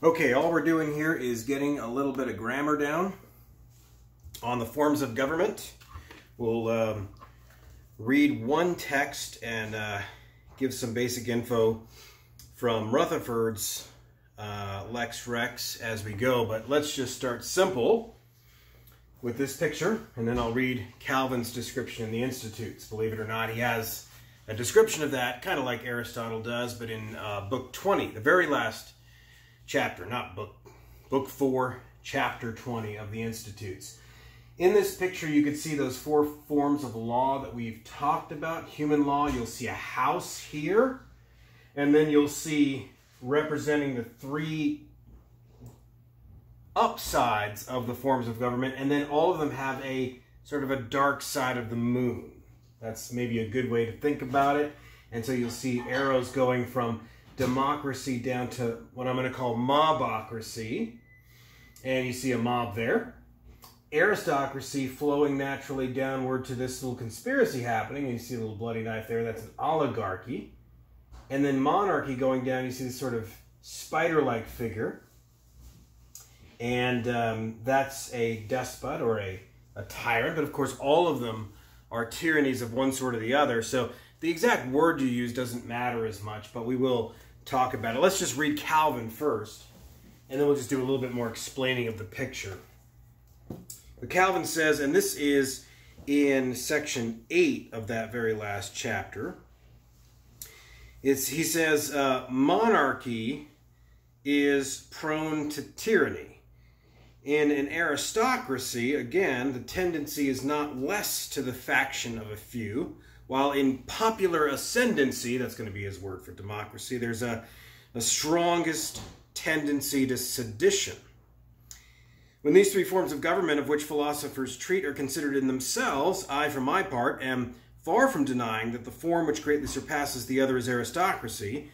Okay, all we're doing here is getting a little bit of grammar down on the forms of government. We'll read one text and give some basic info from Rutherford's Lex Rex as we go, but let's just start simple with this picture, and then I'll read Calvin's description in the Institutes. Believe it or not, he has a description of that, kind of like Aristotle does, but in book 20, the very last chapter, not book 4, chapter 20 of the Institutes. In this picture, you can see those 4 forms of law that we've talked about. Human law, you'll see a house here, and then you'll see representing the 3 upsides of the forms of government, and then all of them have a sort of a dark side of the moon. That's maybe a good way to think about it. And so you'll see arrows going from democracy down to what I'm going to call mobocracy. And you see a mob there. Aristocracy flowing naturally downward to this little conspiracy happening. And you see a little bloody knife there. That's an oligarchy. And then monarchy going down. You see this sort of spider-like figure. And that's a despot or a tyrant. But of course, all of them are tyrannies of one sort or the other. So the exact word you use doesn't matter as much, but we will talk about it. Let's just read Calvin first, and then we'll just do a little bit more explaining of the picture. But Calvin says, and this is in section 8 of that very last chapter, he says, monarchy is prone to tyranny. In an aristocracy, again, the tendency is not less to the faction of a few, while in popular ascendancy, that's going to be his word for democracy, there's a strongest tendency to sedition. When these 3 forms of government of which philosophers treat are considered in themselves, I, for my part, am far from denying that the form which greatly surpasses the other is aristocracy,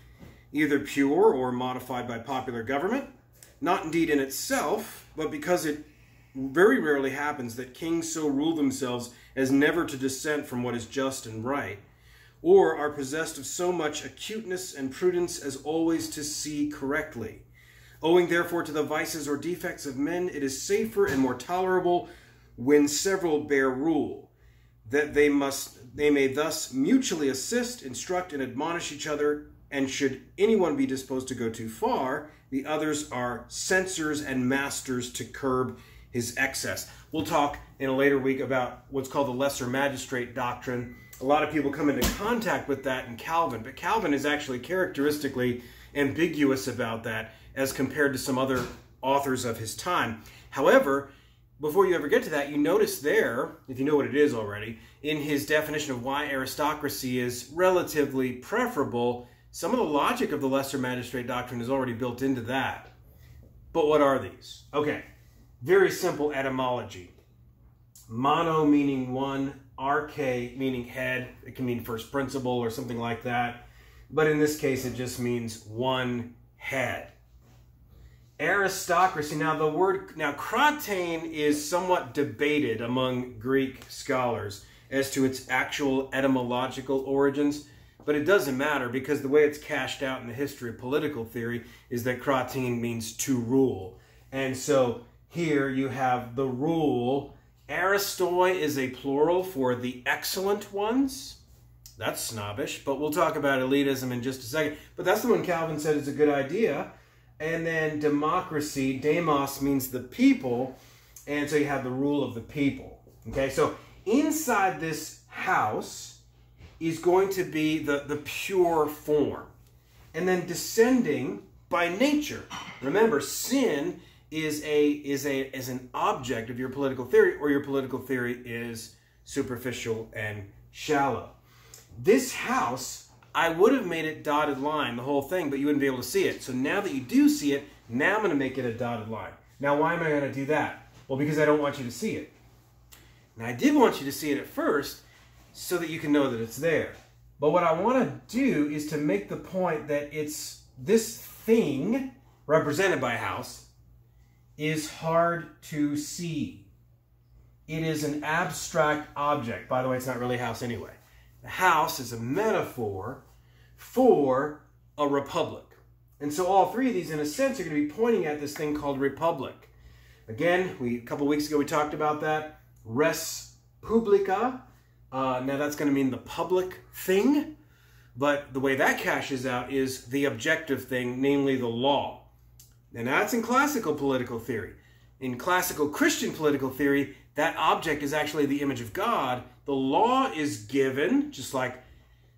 either pure or modified by popular government, not indeed in itself, but because it very rarely happens that kings so rule themselves as never to dissent from what is just and right, or are possessed of so much acuteness and prudence as always to see correctly. Owing therefore to the vices or defects of men, it is safer and more tolerable when several bear rule, that they may thus mutually assist, instruct, and admonish each other, and should anyone be disposed to go too far, the others are censors and masters to curb his excess. We'll talk in a later week about what's called the lesser magistrate doctrine. A lot of people come into contact with that in Calvin, but Calvin is actually characteristically ambiguous about that as compared to some other authors of his time. However, before you ever get to that, you notice there, if you know what it is already, in his definition of why aristocracy is relatively preferable, some of the logic of the lesser magistrate doctrine is already built into that. But what are these? Okay, very simple etymology. Mono meaning one, arche meaning head. It can mean first principle or something like that. But in this case, it just means one head. Aristocracy. Now, kratein is somewhat debated among Greek scholars as to its actual etymological origins. But it doesn't matter, because the way it's cashed out in the history of political theory is that kratein means to rule. And so here you have the rule. Aristoi is a plural for the excellent ones. That's snobbish, but we'll talk about elitism in just a second. But that's the one Calvin said is a good idea. And then democracy, demos means the people, and so you have the rule of the people. Okay, so inside this house is going to be the pure form. And then descending by nature. Remember, sin is an object of your political theory, or your political theory is superficial and shallow. This house, I would have made it dotted line, the whole thing, but you wouldn't be able to see it. So now that you do see it, now I'm going to make it a dotted line. Now, why am I going to do that? Well, because I don't want you to see it. Now, I did want you to see it at first, so that you can know that it's there. But what I want to do is to make the point that it's this thing, represented by a house, is hard to see. It is an abstract object. By the way, it's not really a house anyway. The house is a metaphor for a republic. And so all three of these, in a sense, are going to be pointing at this thing called republic. Again, a couple weeks ago we talked about that. Res publica. Now that's going to mean the public thing. But the way that cashes out is the objective thing, namely the law. And that's in classical political theory. In classical Christian political theory, that object is actually the image of God. The law is given, just like,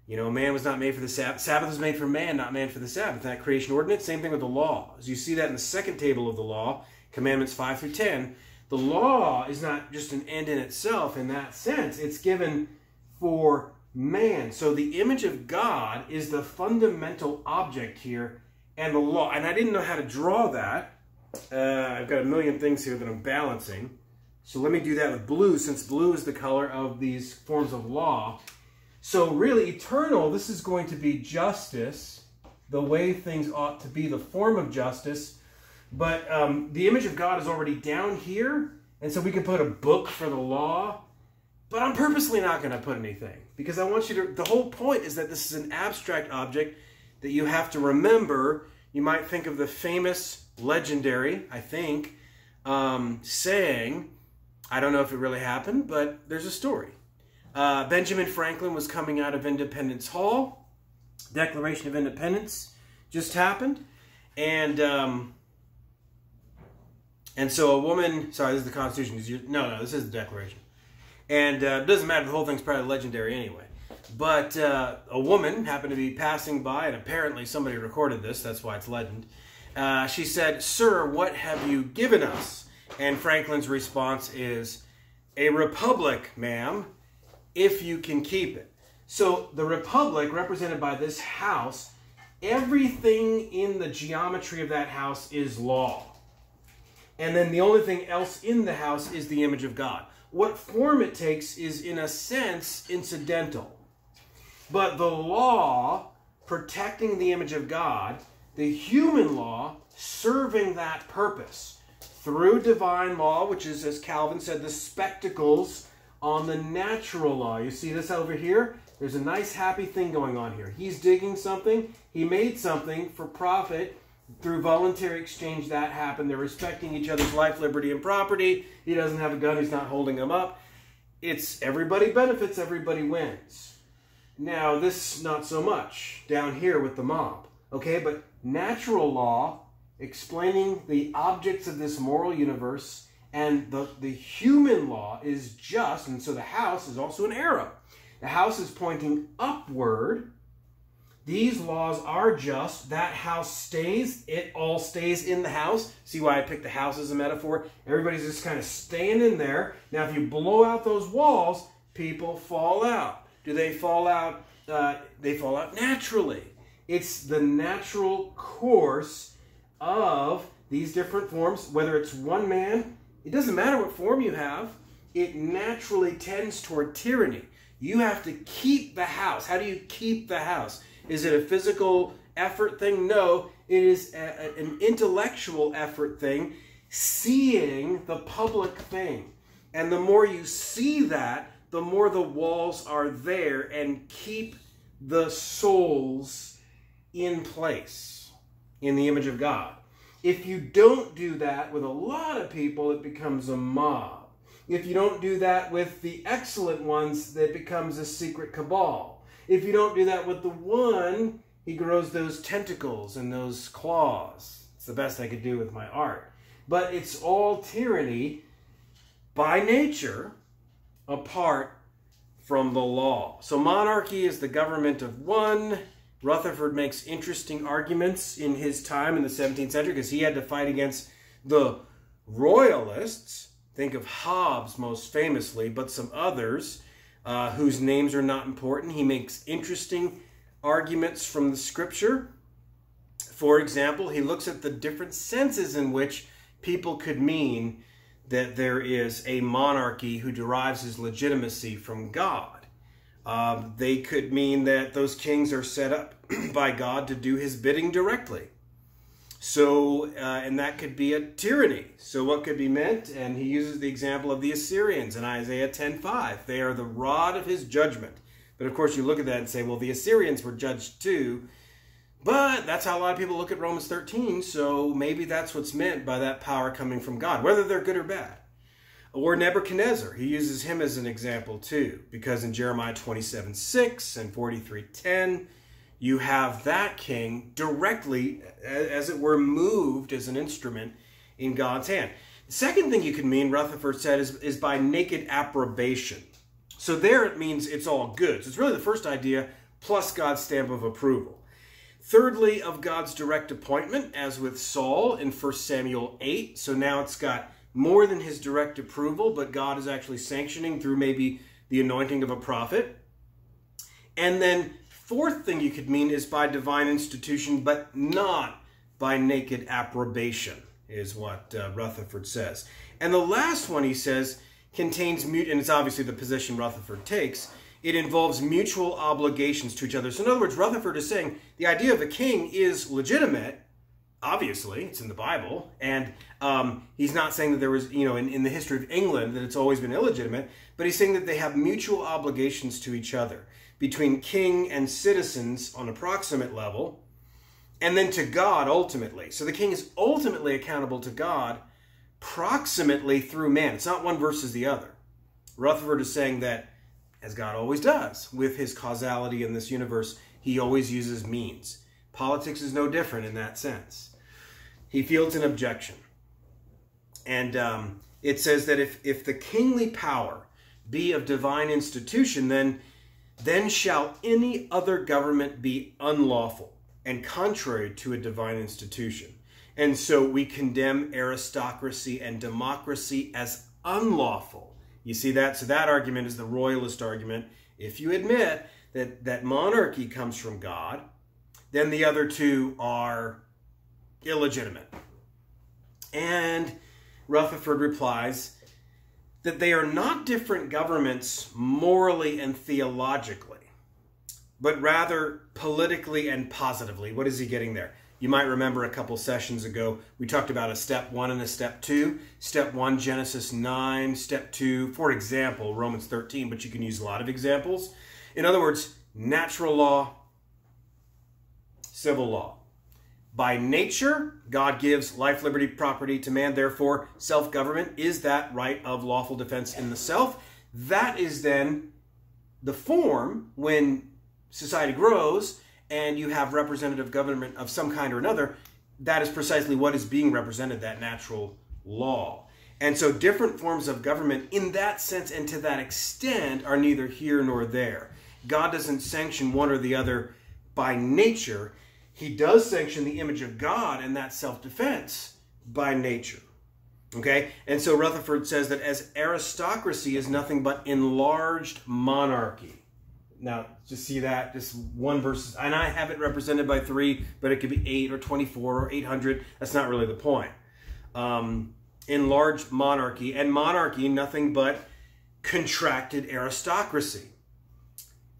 man was not made for the Sabbath. Sabbath was made for man, not man for the Sabbath. That creation ordinance, same thing with the law. As you see that in the second table of the law, Commandments 5 through 10, the law is not just an end in itself in that sense. It's given for man. So the image of God is the fundamental object here, and the law. And I didn't know how to draw that. I've got a million things here that I'm balancing. So let me do that with blue, since blue is the color of these forms of law. So really, eternal, this is going to be justice, the way things ought to be, the form of justice. But the image of God is already down here, and so we can put a book for the law. But I'm purposely not going to put anything, because I want you to, the whole point is that this is an abstract object that you have to remember. You might think of the famous, legendary, I think, saying, I don't know if it really happened, but there's a story. Benjamin Franklin was coming out of Independence Hall. Declaration of Independence just happened. And so a woman, sorry, this is the Constitution. No, this is the Declaration. And it doesn't matter, the whole thing's probably legendary anyway. But a woman happened to be passing by, and apparently somebody recorded this, that's why it's legend. She said, "Sir, what have you given us?" And Franklin's response is, "A republic, ma'am, if you can keep it." So the republic, represented by this house, everything in the geometry of that house is law. And then the only thing else in the house is the image of God. What form it takes is, in a sense, incidental. But the law, protecting the image of God, the human law, serving that purpose through divine law, which is, as Calvin said, the spectacles on the natural law. You see this over here? There's a nice happy thing going on here. He's digging something. He made something for profit. Through voluntary exchange, that happened. They're respecting each other's life, liberty, and property. He doesn't have a gun. He's not holding them up. It's everybody benefits, everybody wins. Now, this not so much down here with the mob. Okay, but natural law, explaining the objects of this moral universe, and the human law is just, and so the house is also an arrow. The house is pointing upward. These laws are just. That house stays. It all stays in the house. See why I picked the house as a metaphor? Everybody's just kind of staying in there. Now, if you blow out those walls, people fall out. Do they fall out? They fall out naturally. It's the natural course of these different forms. Whether it's one man, it doesn't matter what form you have. It naturally tends toward tyranny. You have to keep the house. How do you keep the house? Is it a physical effort thing? No, it is an intellectual effort thing, seeing the public thing. And the more you see that, the more the walls are there and keep the souls in place in the image of God. If you don't do that with a lot of people, it becomes a mob. If you don't do that with the excellent ones, it becomes a secret cabal. If you don't do that with the one, he grows those tentacles and those claws. It's the best I could do with my art. But it's all tyranny by nature, apart from the law. So monarchy is the government of one. Rutherford makes interesting arguments in his time in the 17th century because he had to fight against the royalists. Think of Hobbes most famously, but some others whose names are not important. He makes interesting arguments from the scripture. For example, he looks at the different senses in which people could mean that there is a monarchy who derives his legitimacy from God. They could mean that those kings are set up by God to do his bidding directly. So, and that could be a tyranny. So what could be meant? And he uses the example of the Assyrians in Isaiah 10:5. They are the rod of his judgment. But of course you look at that and say, well, the Assyrians were judged too. But that's how a lot of people look at Romans 13, so maybe that's what's meant by that power coming from God, whether they're good or bad. Or Nebuchadnezzar, he uses him as an example too, because in Jeremiah 27:6 and 43:10, you have that king directly, as it were, moved as an instrument in God's hand. The second thing you could mean, Rutherford said, is by naked approbation. So there it means it's all good. So it's really the first idea plus God's stamp of approval. Thirdly, of God's direct appointment, as with Saul in 1 Samuel 8. So now it's got more than his direct approval, but God is actually sanctioning through maybe the anointing of a prophet. And then fourth thing you could mean is by divine institution, but not by naked approbation, is what Rutherford says. And the last one, he says, contains, and it's obviously the position Rutherford takes, it involves mutual obligations to each other. So in other words, Rutherford is saying the idea of a king is legitimate. Obviously, it's in the Bible. And he's not saying that there was, in the history of England, that it's always been illegitimate. But he's saying that they have mutual obligations to each other, between king and citizens on a proximate level, and then to God ultimately. So the king is ultimately accountable to God proximately through man. It's not one versus the other. Rutherford is saying that, as God always does, with his causality in this universe, he always uses means. Politics is no different in that sense. He fields an objection. And it says that if the kingly power be of divine institution, then shall any other government be unlawful and contrary to a divine institution. And so we condemn aristocracy and democracy as unlawful. You see that? So that argument is the royalist argument. If you admit that monarchy comes from God, then the other two are illegitimate. And Rutherford replies that they are not different governments morally and theologically, but rather politically and positively. What is he getting there? You might remember a couple sessions ago, we talked about a step 1 and a step 2. Step 1, Genesis 9. Step 2, for example, Romans 13, but you can use a lot of examples. In other words, natural law, civil law. By nature, God gives life, liberty, property to man. Therefore, self-government is that right of lawful defense in the self. That is then the form when society grows and you have representative government of some kind or another. That is precisely what is being represented, that natural law. And so different forms of government in that sense and to that extent are neither here nor there. God doesn't sanction one or the other by nature. He does sanction the image of God and that self-defense by nature. Okay? And so Rutherford says that as aristocracy is nothing but enlarged monarchy. Now, just see that, just one verse, and I have it represented by 3, but it could be 8 or 24 or 800. That's not really the point. Enlarged monarchy, and monarchy, nothing but contracted aristocracy.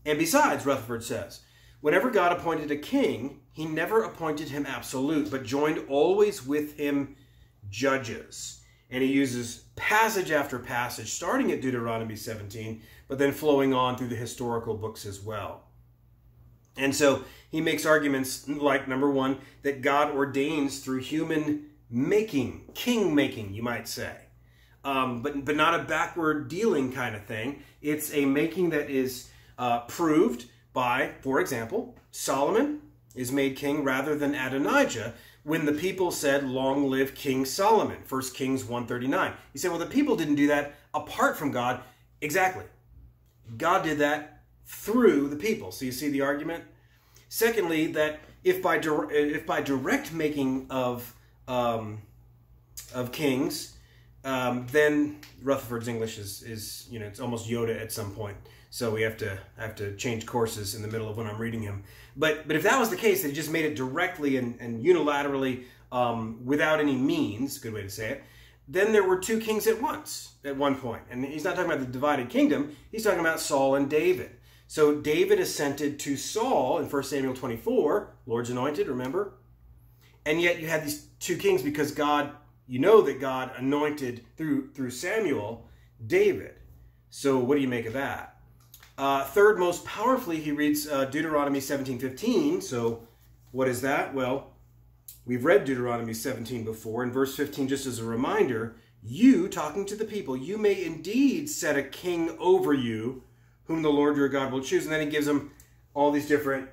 And besides, Rutherford says, whenever God appointed a king, he never appointed him absolute, but joined always with him judges. And he uses passage after passage, starting at Deuteronomy 17, but then flowing on through the historical books as well. And so he makes arguments like, number 1, that God ordains through human making, king making, you might say. But not a backward dealing kind of thing. It's a making that is proved by, for example, Solomon is made king rather than Adonijah when the people said, long live King Solomon, 1 Kings 1:39. You say, well, the people didn't do that apart from God. Exactly. God did that through the people. So you see the argument? Secondly, that if by direct making of kings, then Rutherford's English is it's almost Yoda at some point. So we have to change courses in the middle of when I'm reading him. But if that was the case, that he just made it directly and unilaterally without any means, good way to say it, then there were 2 kings at once at one point. And he's not talking about the divided kingdom. He's talking about Saul and David. So David assented to Saul in 1 Samuel 24, Lord's anointed, remember? And yet you had these 2 kings because God, you know that God anointed through Samuel, David. So what do you make of that? Third, most powerfully, he reads Deuteronomy 17:15. So What is that? Well, we've read Deuteronomy 17 before. In verse 15, just as a reminder, you, talking to the people, you may indeed set a king over you, whom the Lord your God will choose. And then he gives them all these different,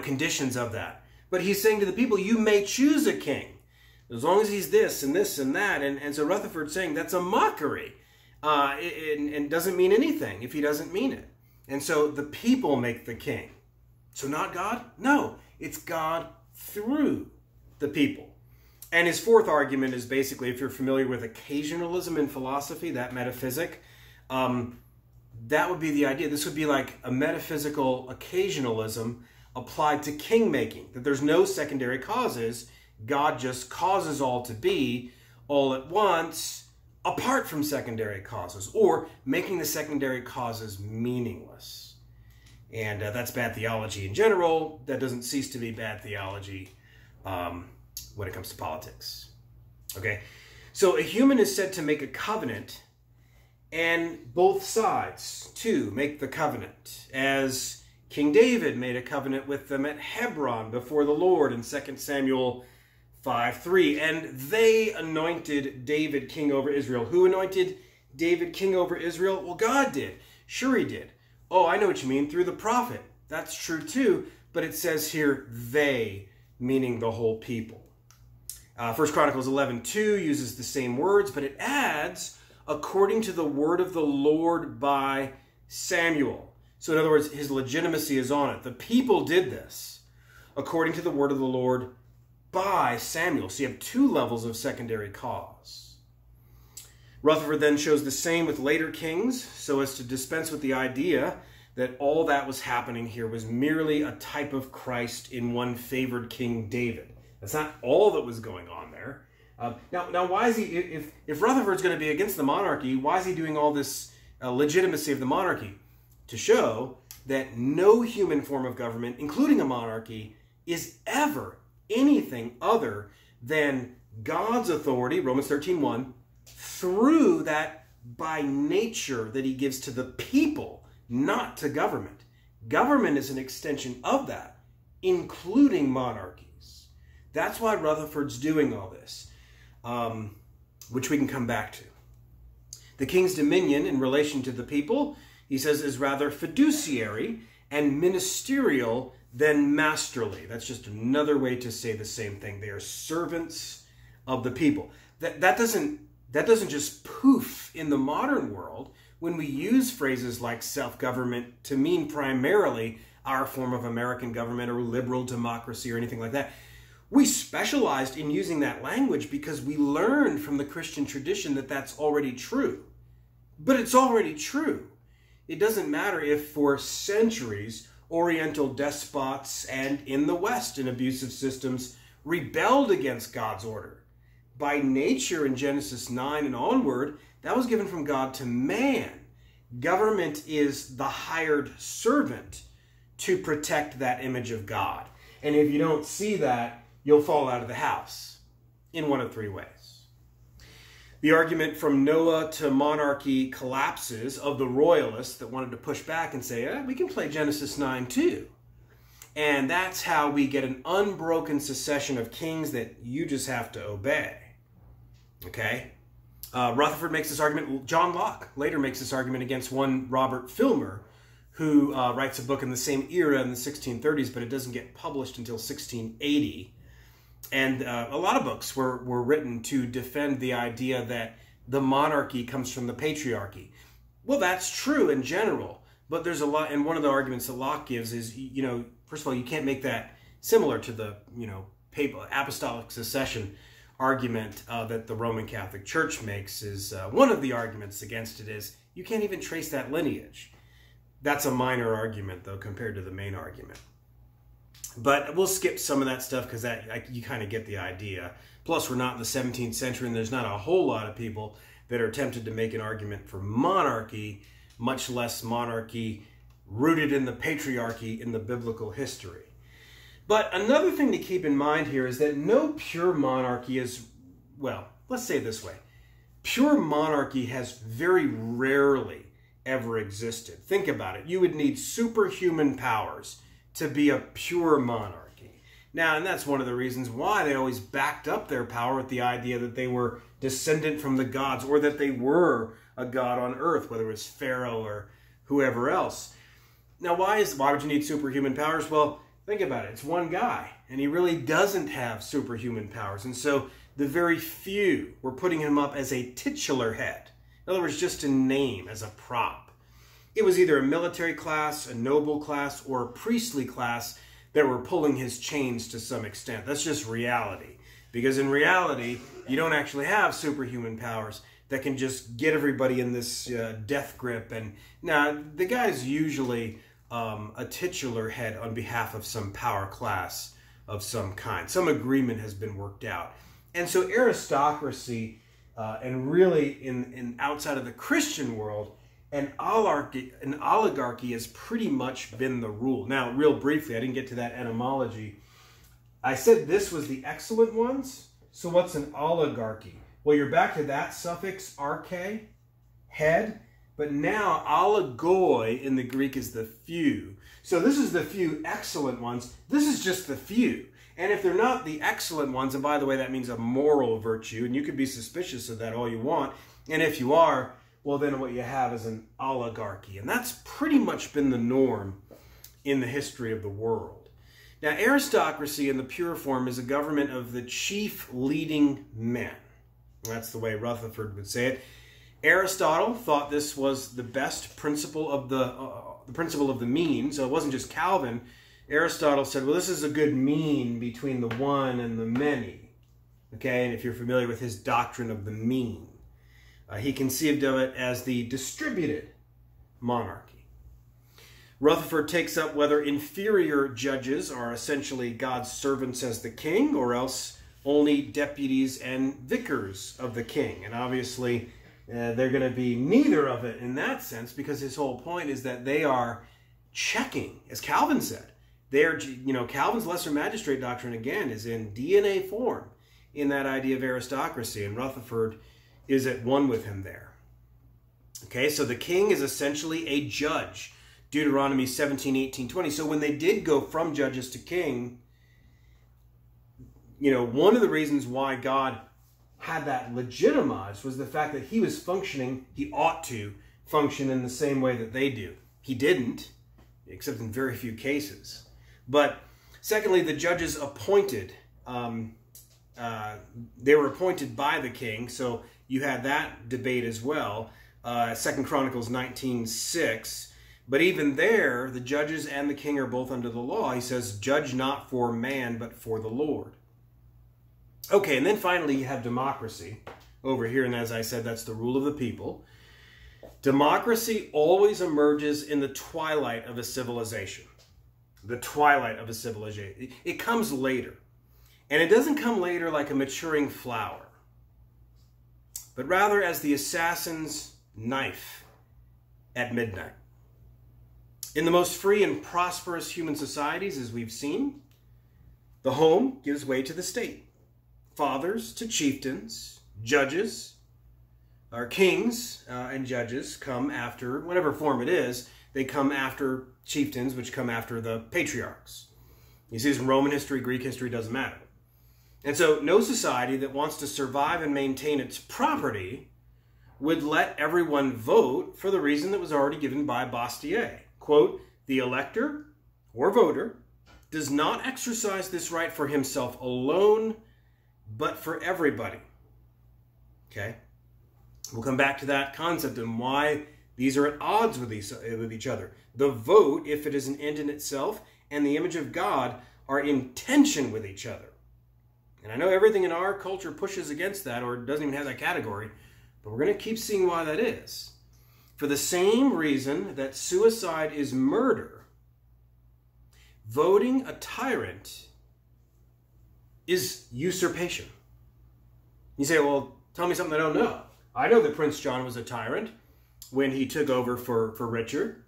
conditions of that. But he's saying to the people, you may choose a king, as long as he's this and this and that. And so Rutherford's saying that's a mockery, and doesn't mean anything if he doesn't mean it. And so the people make the king. So not God? No, it's God through the people. And his fourth argument is basically, if you're familiar with occasionalism in philosophy, that metaphysic, that would be the idea. This would be like a metaphysical occasionalism applied to king-making, that there's no secondary causes. God just causes all to be all at once, apart from secondary causes, or making the secondary causes meaningless. And that's bad theology in general. That doesn't cease to be bad theology when it comes to politics. Okay? So a human is said to make a covenant, and both sides, too, make the covenant, as King David made a covenant with them at Hebron before the Lord in 2 Samuel 5:3. And they anointed David king over Israel. Who anointed David king over Israel? Well, God did. Sure he did. Oh, I know what you mean, through the prophet. That's true too, but it says here, they, meaning the whole people. 1 Chronicles 11:2 uses the same words, but it adds, according to the word of the Lord by Samuel. So in other words, his legitimacy is on it. The people did this according to the word of the Lord by Samuel. So you have two levels of secondary cause. Rutherford then shows the same with later kings, so as to dispense with the idea that all that was happening here was merely a type of Christ in one favored King David. That's not all that was going on there. Now, why is he, if Rutherford's going to be against the monarchy, why is he doing all this legitimacy of the monarchy? To show that no human form of government, including a monarchy, is ever anything other than God's authority, Romans 13:1, through that by nature that he gives to the people, not to government. Government is an extension of that, including monarchies. That's why Rutherford's doing all this, which we can come back to. The king's dominion in relation to the people, he says, is rather fiduciary and ministerial than masterly. That's just another way to say the same thing. They are servants of the people. That doesn't just poof in the modern world when we use phrases like self-government to mean primarily our form of American government or liberal democracy or anything like that. We specialized in using that language because we learned from the Christian tradition that that's already true. But it's already true. It doesn't matter if for centuries Oriental despots and in the West in abusive systems rebelled against God's order. By nature in Genesis 9 and onward, that was given from God to man. Government is the hired servant to protect that image of God. And if you don't see that, you'll fall out of the house in one of three ways. The argument from Noah to monarchy collapses of the royalists that wanted to push back and say, we can play Genesis 9 too. And that's how we get an unbroken succession of kings that you just have to obey. Okay? Rutherford makes this argument. John Locke later makes this argument against one Robert Filmer, who writes a book in the same era in the 1630s, but it doesn't get published until 1680. And a lot of books were written to defend the idea that the monarchy comes from the patriarchy. Well, that's true in general, but there's a lot, and one of the arguments that Locke gives is, first of all, you can't make that similar to the, papal apostolic succession argument that the Roman Catholic Church makes. Is one of the arguments against it is you can't even trace that lineage. That's a minor argument, though, compared to the main argument. But we'll skip some of that stuff because you kind of get the idea. Plus, we're not in the 17th century, and there's not a whole lot of people that are tempted to make an argument for monarchy, much less monarchy rooted in the patriarchy in the biblical history. But another thing to keep in mind here is that no pure monarchy is, well, let's say it this way. Pure monarchy has very rarely ever existed. Think about it. You would need superhuman powers to be a pure monarchy. Now, and that's one of the reasons why they always backed up their power with the idea that they were descendant from the gods, or that they were a god on earth, whether it was Pharaoh or whoever else. Now, why would you need superhuman powers? Well, think about it. It's one guy, and he really doesn't have superhuman powers. And so the very few were putting him up as a titular head. In other words, just a name, as a prop. It was either a military class, a noble class, or a priestly class that were pulling his chains to some extent. That's just reality. Because in reality, you don't actually have superhuman powers that can just get everybody in this death grip. And now, the guy's usually a titular head on behalf of some power class of some kind. Some agreement has been worked out. And so aristocracy, and really in outside of the Christian world, an oligarchy has pretty much been the rule. Now, real briefly, I didn't get to that etymology. I said this was the excellent ones. So what's an oligarchy? Well, you're back to that suffix, arche, head. But now, oligoi in the Greek is the few. So this is the few excellent ones. This is just the few. And if they're not the excellent ones, and by the way, that means a moral virtue, and you could be suspicious of that all you want. And if you are, well, then what you have is an oligarchy. And that's pretty much been the norm in the history of the world. Now, aristocracy in the pure form is a government of the chief leading men. That's the way Rutherford would say it. Aristotle thought this was the best principle of the principle of the mean. So it wasn't just Calvin. Aristotle said, well, this is a good mean between the one and the many. Okay, and if you're familiar with his doctrine of the mean, he conceived of it as the distributed monarchy. Rutherford takes up whether inferior judges are essentially God's servants as the king, or else only deputies and vicars of the king. And obviously, they're going to be neither of it in that sense, because his whole point is that they are checking, as Calvin said. They're, Calvin's lesser magistrate doctrine, again, is in DNA form in that idea of aristocracy, and Rutherford is at one with him there. Okay, so the king is essentially a judge. Deuteronomy 17, 18, 20. So when they did go from judges to king, one of the reasons why God had that legitimized was the fact that he was functioning, he ought to function in the same way that they do. He didn't, except in very few cases. But secondly, the judges appointed, they were appointed by the king, so you had that debate as well. 2 Chronicles 19:6. But even there, the judges and the king are both under the law. He says, judge not for man, but for the Lord. Okay, and then finally you have democracy over here, and as I said, that's the rule of the people. Democracy always emerges in the twilight of a civilization. The twilight of a civilization. It comes later. And it doesn't come later like a maturing flower, but rather as the assassin's knife at midnight. In the most free and prosperous human societies, as we've seen, the home gives way to the state. Fathers to chieftains, judges, or kings and judges come after, whatever form it is, they come after chieftains, which come after the patriarchs. You see this in Roman history, Greek history, doesn't matter. And so no society that wants to survive and maintain its property would let everyone vote for the reason that was already given by Bastiat. Quote, the elector or voter does not exercise this right for himself alone, but for everybody. Okay? We'll come back to that concept and why these are at odds with each other. The vote, if it is an end in itself, and the image of God are in tension with each other. And I know everything in our culture pushes against that, or doesn't even have that category, but we're going to keep seeing why that is. For the same reason that suicide is murder, voting a tyrant is usurpation. You say, well, tell me something I don't know. I know that Prince John was a tyrant when he took over for Richard.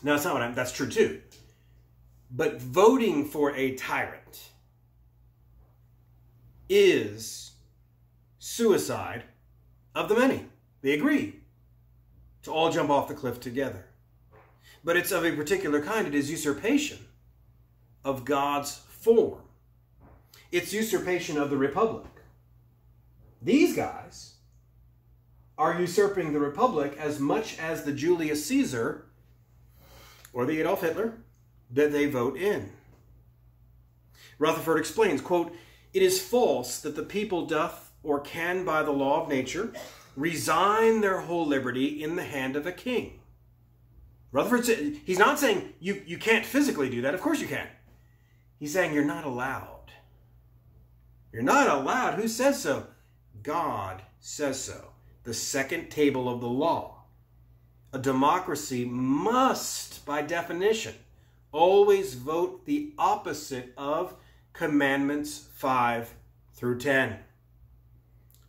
No, that's not what that's true too. But voting for a tyrant is suicide of the many. They agree to all jump off the cliff together. But it's of a particular kind. It is usurpation of God's form. It's usurpation of the republic. These guys are usurping the republic as much as the Julius Caesar or the Adolf Hitler that they vote in. Rutherford explains, quote, "It is false that the people doth or can by the law of nature resign their whole liberty in the hand of a king." Rutherford said, he's not saying you can't physically do that. Of course you can. He's saying you're not allowed. You're not allowed. Who says so? God says so. The second table of the law. A democracy must, by definition, always vote the opposite of Commandments 5 through 10.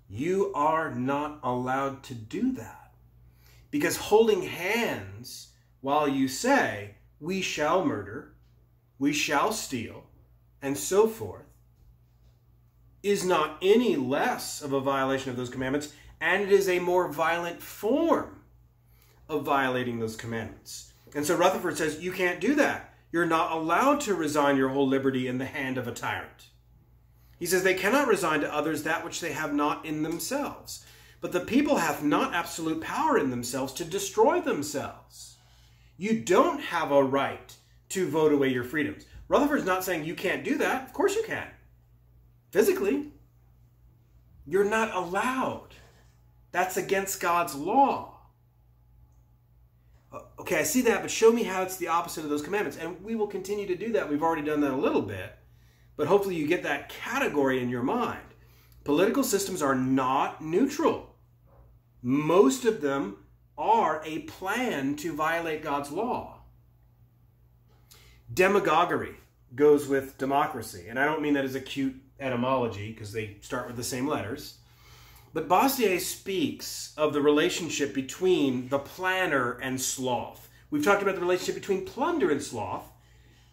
You are not allowed to do that. Because holding hands while you say, we shall murder, we shall steal, and so forth, is not any less of a violation of those commandments, and it is a more violent form of violating those commandments. And so Rutherford says, you can't do that. You're not allowed to resign your whole liberty in the hand of a tyrant. He says they cannot resign to others that which they have not in themselves. But the people have not absolute power in themselves to destroy themselves. You don't have a right to vote away your freedoms. Rutherford's not saying you can't do that. Of course you can. Physically, you're not allowed. That's against God's law. Okay, I see that, but show me how it's the opposite of those commandments. And we will continue to do that. We've already done that a little bit. But hopefully you get that category in your mind. Political systems are not neutral. Most of them are a plan to violate God's law. Demagoguery goes with democracy. And I don't mean that as a cute etymology, because they start with the same letters. But Bastiat speaks of the relationship between the planner and sloth. We've talked about the relationship between plunder and sloth,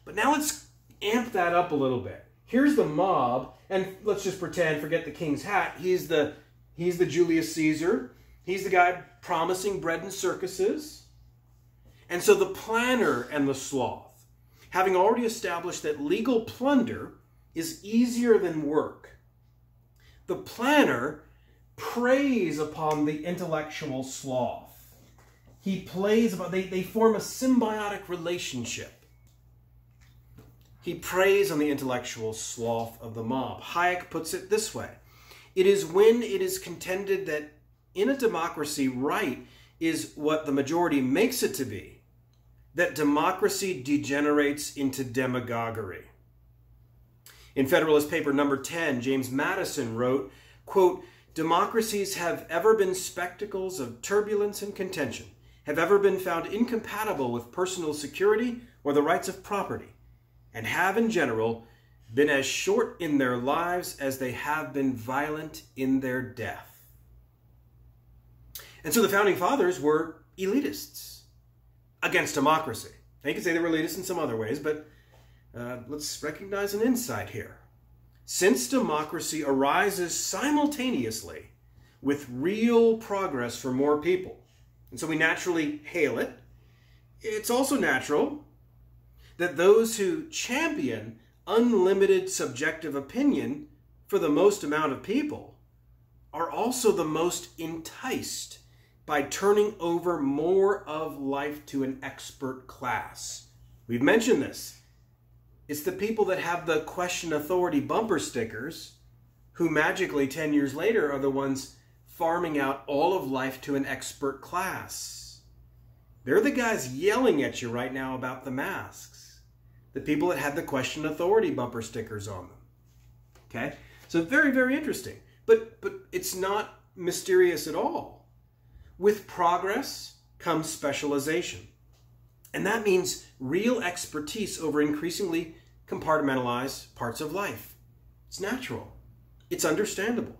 but now let's amp that up a little bit. Here's the mob, and let's just pretend, forget the king's hat, he's the Julius Caesar. He's the guy promising bread and circuses. And so the planner and the sloth, having already established that legal plunder is easier than work, the planner preys upon the intellectual sloth. He plays upon, they form a symbiotic relationship. He preys on the intellectual sloth of the mob. Hayek puts it this way: it is when it is contended that in a democracy right is what the majority makes it to be, that democracy degenerates into demagoguery. In Federalist Paper number 10, James Madison wrote, quote, "Democracies have ever been spectacles of turbulence and contention, have ever been found incompatible with personal security or the rights of property, and have in general been as short in their lives as they have been violent in their death." And so the Founding Fathers were elitists against democracy. Now you can say they were elitists in some other ways, but let's recognize an insight here. Since democracy arises simultaneously with real progress for more people, and so we naturally hail it, it's also natural that those who champion unlimited subjective opinion for the most amount of people are also the most enticed by turning over more of life to an expert class. We've mentioned this. It's the people that have the question authority bumper stickers who magically 10 years later are the ones farming out all of life to an expert class. They're the guys yelling at you right now about the masks. The people that had the question authority bumper stickers on them. Okay? So very, very interesting. But it's not mysterious at all. With progress comes specialization. And that means real expertise over increasingly compartmentalized parts of life. It's natural. It's understandable.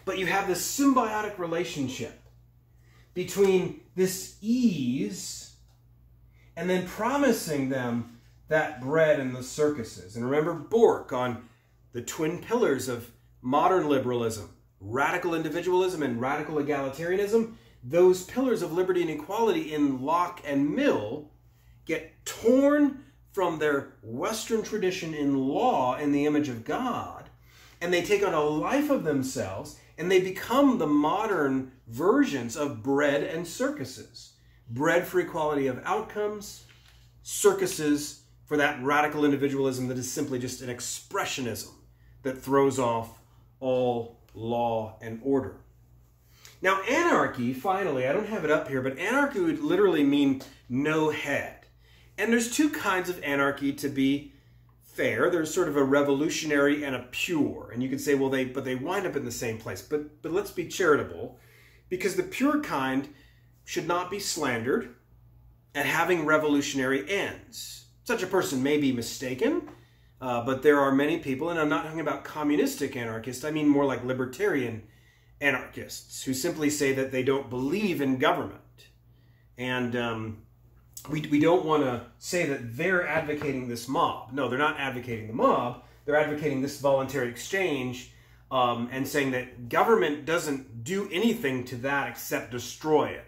But you have this symbiotic relationship between this ease and then promising them that bread and the circuses. And remember Bork on the twin pillars of modern liberalism, radical individualism and radical egalitarianism. Those pillars of liberty and equality in Locke and Mill get torn from their Western tradition in law in the image of God, and they take on a life of themselves, and they become the modern versions of bread and circuses. Bread for equality of outcomes, circuses for that radical individualism that is simply just an expressionism that throws off all law and order. Now, anarchy, finally, I don't have it up here, but anarchy would literally mean no head. And there's two kinds of anarchy, to be fair. There's sort of a revolutionary and a pure. And you could say, well, they wind up in the same place. But let's be charitable, because the pure kind should not be slandered at having revolutionary ends. Such a person may be mistaken, but there are many people, and I'm not talking about communistic anarchists, I mean more like libertarian anarchists, who simply say that they don't believe in government. And we don't want to say that they're advocating this mob. No, they're not advocating the mob. They're advocating this voluntary exchange, and saying that government doesn't do anything to that except destroy it,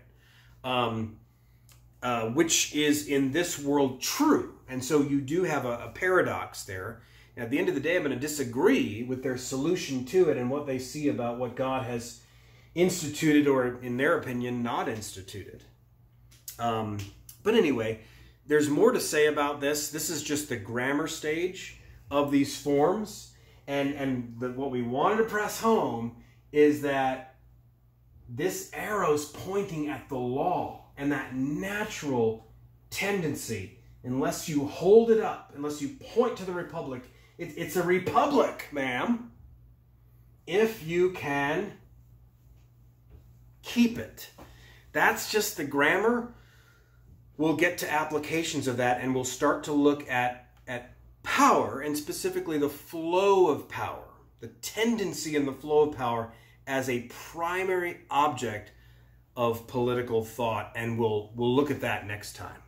which is in this world true. And so you do have a paradox there. And at the end of the day, I'm going to disagree with their solution to it and what they see about what God has instituted, or in their opinion, not instituted. But anyway, there's more to say about this. This is just the grammar stage of these forms. And what we wanted to press home is that this arrow's pointing at the law and that natural tendency. Unless you hold it up, unless you point to the republic, it's a republic, ma'am, if you can keep it. That's just the grammar. We'll get to applications of that, and we'll start to look at power, and specifically the flow of power, the tendency and the flow of power as a primary object of political thought, and we'll look at that next time.